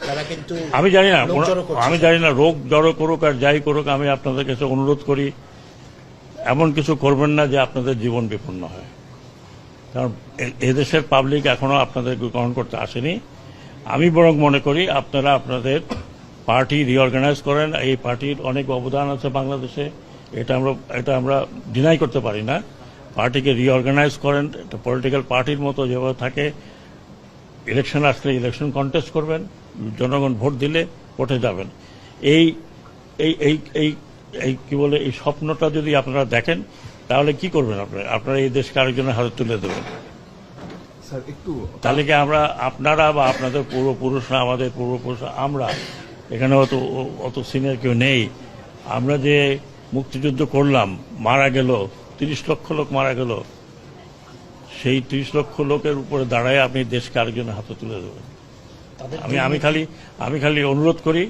তারা কিন্তু আমি জানি না, লোক জড়ো করছে। আমি জানি না রোগ জড়ো করুক আর যাই করুক, আমি আপনাদের কাছে অনুরোধ করি এমন কিছু করবেন না যে আপনাদের জীবন বিপন্ন হয়। কারণ এদেশের পাবলিক এখনো আপনাদের গ্রহণ করতে আসেনি। আমি বরং মনে করি আপনারা আপনাদের পার্টি রিঅর্গানাইজ করেন। এই পার্টির অনেক অবদান আছে বাংলাদেশে, এটা আমরা ডিনাই করতে পারি না। পার্টিকে রিঅর্গানাইজ করেন, একটা পলিটিক্যাল পার্টির মতো যেভাবে থাকে। ইলেকশন আসলে ইলেকশন কন্টেস্ট করবেন, জনগণ ভোট দিলে ভোটে যাবেন। এই এই এই এই এই কি বলে এই স্বপ্নটা যদি আপনারা দেখেন, তাহলে কি করবেন আপনারা এই দেশকে আরেকজনের হাতে তুলে দেবেন। স্যার একটু তাহলে কি আপনারা বা আপনাদের পূর্বপুরুষরা, আমাদের পূর্বপুরুষরা, আমরা এখানে অত সিনিয়র কেউ নেই। আমরা যে মুক্তিযুদ্ধ করলাম, মারা গেল 30 লক্ষ লোক মারা গেল, সেই 30 লক্ষ লোকের উপরে দাঁড়ায় আপনি দেশকে আরেকজনের হাতে তুলে দেবেন। আমি খালি অনুরোধ করি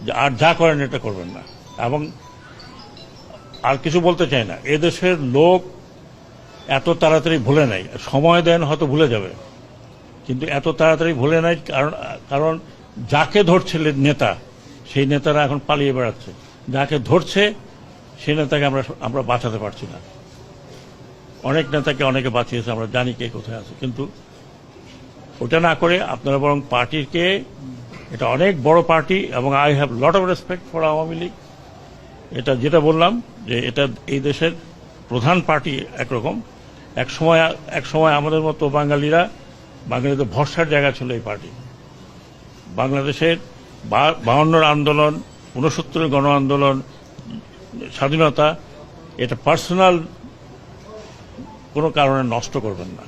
যে আর যা করেন এটা করবেন না। এবং আর কিছু বলতে চাই না, এদেশের লোক এত তাড়াতাড়ি ভুলে নাই। সময় দেন, হয়তো ভুলে যাবে, কিন্তু এত তাড়াতাড়ি ভুলে নাই। কারণ যাকে ধরছিলেন নেতা, সেই নেতারা এখন পালিয়ে বেড়াচ্ছে। যাকে ধরছে সেই নেতাকে আমরা বাঁচাতে পারছি না। অনেক নেতাকে অনেকে বাঁচিয়েছে, আমরা জানি কে কোথায় আছে। কিন্তু ওটা না করে আপনারা বরং পার্টিকে, এটা অনেক বড় পার্টি এবং I have lot of respect for Awami League. এটা যেটা বললাম যে এটা এই দেশের প্রধান পার্টি একরকম। এক সময় আমাদের মতো বাঙালিদের ভরসার জায়গা ছিল এই পার্টি। বাংলাদেশের 52 আন্দোলন, 69 গণ আন্দোলন, স্বাধীনতা, এটা পার্সোনাল কোনো কারণে নষ্ট করবেন না।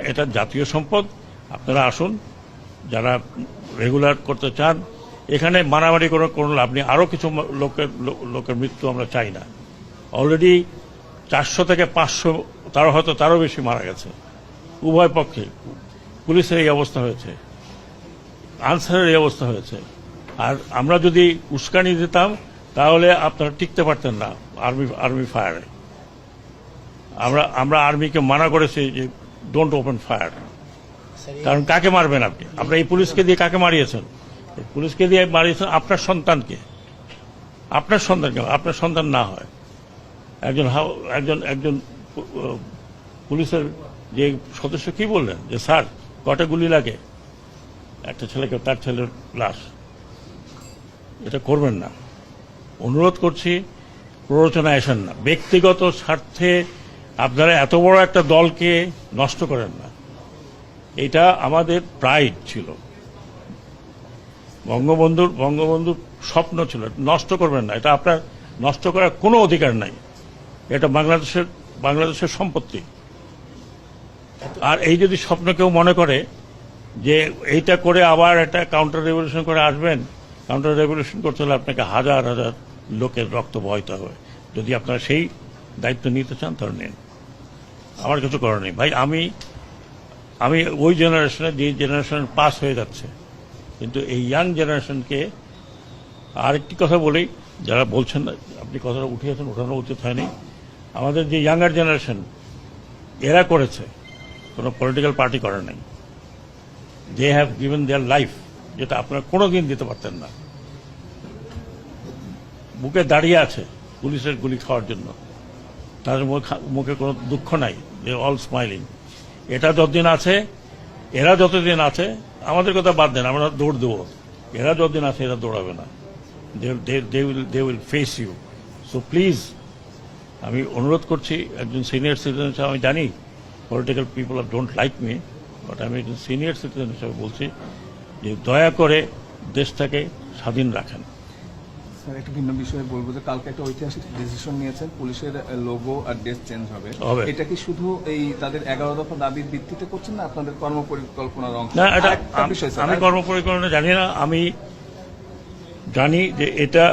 এটা জাতীয় সম্পদ। আপনারা আসুন, যারা রেগুলার করতে চান। এখানে মারামারি কোনো লাভ নেই। আরও কিছু লোকের মৃত্যু আমরা চাই না। অলরেডি 400 থেকে 500, তারও বেশি মারা গেছে উভয় পক্ষে। পুলিশের এই অবস্থা হয়েছে, আনসারের এই অবস্থা হয়েছে। আর আমরা যদি উস্কানি দিতাম তাহলে আপনারা টিকতে পারতেন না আর্মি ফায়ারে। আমরা আর্মিকে মানা করেছি যে ডোন্ট ওপেন ফায়ার। কারণ কাকে মারবেন আপনি? আপনারা এই পুলিশকে দিয়ে কাকে মারিয়েছেন? পুলিশকে দিয়ে মারিয়েছেন আপনার সন্তানকে। আপনার সন্তান না হয় একজন পুলিশের যে সদস্য কি বললেন যে স্যার কটা গুলি লাগে একটা ছেলেকে, তার ছেলের লাশ। এটা করবেন না, অনুরোধ করছি। প্ররোচনায় আসেন না, ব্যক্তিগত স্বার্থে আপনারা এত বড় একটা দলকে নষ্ট করেন না। এটা আমাদের প্রাইড ছিল, বঙ্গবন্ধুর স্বপ্ন ছিল। নষ্ট করবেন না, এটা আপনার নষ্ট করার কোনো অধিকার নাই। এটা বাংলাদেশের সম্পত্তি। আর এই যদি স্বপ্ন কেউ মনে করে যে এইটা করে আবার একটা কাউন্টার রেভলিউশন করে আসবেন, কাউন্টার রেভলিউশন করতে হলে আপনাকে হাজার হাজার লোকের রক্ত বহাইতে হবে। যদি আপনারা সেই দায়িত্ব নিতে চান তাহলে নেন, আমার কিছু করার নেই। ভাই আমি ওই জেনারেশনে, যে জেনারেশন পাস হয়ে যাচ্ছে, কিন্তু এই ইয়াং জেনারেশনকে আরেকটি কথা বলি, যারা বলছেন আপনি কথাটা উঠিয়েছেন, ওঠানো উচিত হয়নি। আমাদের যে ইয়াঙ্গার জেনারেশন, এরা করেছে, কোনো পলিটিক্যাল পার্টি করে নাই। They have given their life, যেটা আপনারা কোনোদিন দিতে পারতেন না। বুকে দাঁড়িয়ে আছে পুলিশের গুলি খাওয়ার জন্য, তাদের মুখে কোনো দুঃখ নাই, দে অল স্মাইলিং। এরা যতদিন আছে, আমাদের কথা বাদ দেন, আমরা দৌড় দেবো। এরা যতদিন আছে এরা দৌড়াবে না। They will face you. So please, আমি অনুরোধ করছি, একজন সিনিয়র সিটিজেন হিসাবে, আমি জানি political people don't like me, but আমি একজন সিনিয়র সিটিজেন হিসাবে বলছি যে দয়া করে দেশটাকে স্বাধীন রাখেন। স্যার একটা ভিন্ন বিষয়ে বলবো যে কালকে একটা ঐতিহাসিক ডিসিশন নিয়েছেন, পুলিশের লোগো আর ড্রেস চেঞ্জ হবে। এটা কি শুধু এই তাদের 11 দফা দাবির ভিত্তিতে করছেন না আপনাদের কর্মপরিকল্পনার অংশ? না, এটা আমি কর্মপরিকল্পনা জানি না। আমি জানি যে এটা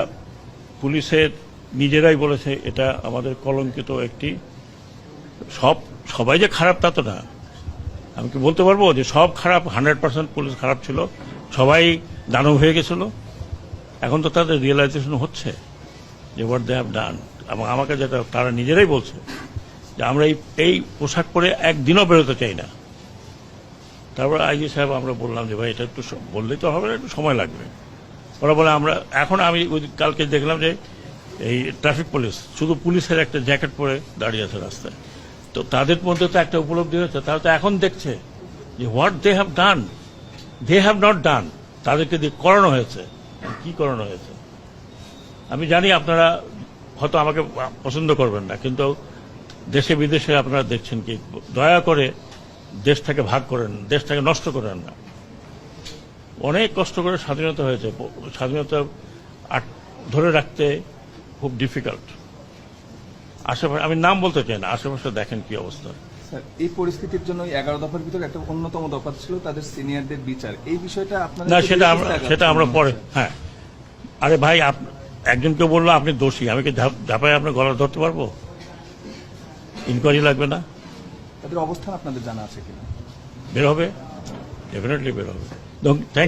পুলিশের নিজেরাই বলেছে এটা আমাদের কলঙ্কিত একটি। সবাই যে খারাপ তা তো না। আমি কি বলতে পারবো যে সব খারাপ? 100% পুলিশ খারাপ ছিল, সবাই দানব হয়ে গেছিল। এখন তো তাদের রিয়েলাইজেশন হচ্ছে যে হোয়াট দে হ্যাভ ডান। এবং আমাকে যেটা তারা নিজেরাই বলছে যে আমরা এই পোশাক পরে একদিনও বেরোতে চাই না। তারপর আইজি সাহেব আমরা বললাম যে ভাই এটা একটু বললেই তো হবে না, একটু সময় লাগবে। ওরা বলে আমরা এখন আমি কালকে দেখলাম যে এই ট্রাফিক পুলিশ শুধু পুলিশের একটা জ্যাকেট পরে দাঁড়িয়ে আছে রাস্তায়। তো তাদের মধ্যে তো একটা উপলব্ধি হয়েছে, তারা তো এখন দেখছে যে what they have done, they have not done, তাদেরকে দিয়ে করানো হয়েছে। কি করানো হয়েছে আমি জানি, আপনারা হয়তো আমাকে পছন্দ করবেন না, কিন্তু দেশে বিদেশে আপনারা দেখছেন কি, দয়া করে দেশটাকে ভাগ করেন, দেশটাকে নষ্ট করেন না। অনেক কষ্ট করে স্বাধীনতা হয়েছে, স্বাধীনতা ধরে রাখতে খুব ডিফিকাল্ট। আশেপাশে আমি নাম বলতে চাই না, আশেপাশে দেখেন কি অবস্থা। স্যার, এই পরিস্থিতির জন্য 11 দফার ভিতরে একটা অন্যতম দফা ছিল তাদের সিনিয়রদের বিচার। এই বিষয়টা আপনাদের না, সেটা আমরা পরে, হ্যাঁ। আরে ভাই, একজনকে বললো আপনি দোষী, আমি কি ঝাঁপায় আপনার গলা ধরতে পারবো? ইনকোয়ারি লাগবে না? তাদের অবস্থান আপনাদের জানা আছে কিনা? বের হবে, ডেফিনেটলি বের হবে। থ্যাংক